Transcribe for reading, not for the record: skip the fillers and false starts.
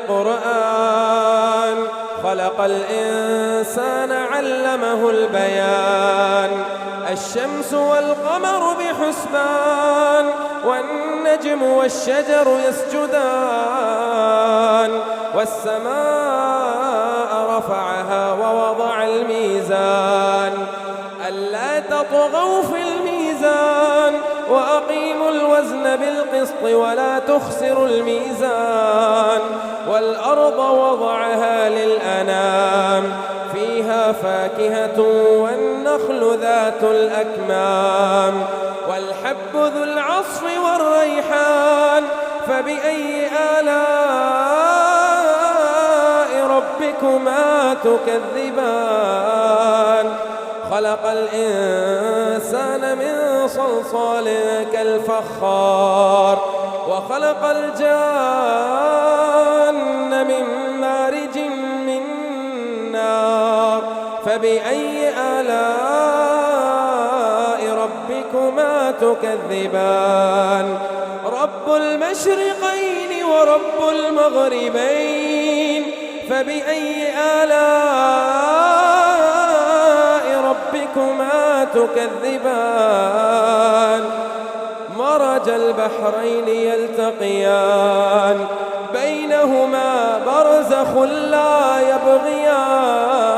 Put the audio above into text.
القرآن خلق الإنسان علمه البيان الشمس والقمر بحسبان والنجم والشجر يسجدان والسماء رفعها ووضع الميزان ألا تطغوا في الميزان وأقيموا الوزن بالقسط ولا تخسروا الميزان والأرض وضعها للأنام فيها فاكهة والنخل ذات الأكمام والحب ذو العصف والريحان فبأي آلاء ربكما تكذبان خلق الإنسان من صلصال كالفخار وخلق الجان من مارج من نار فبأي آلاء ربكما تكذبان رب المشرقين ورب المغربين فبأي آلاء ربكما تكذبان مرج البحرين يلتقيان بينهما برزخ لا يبغيان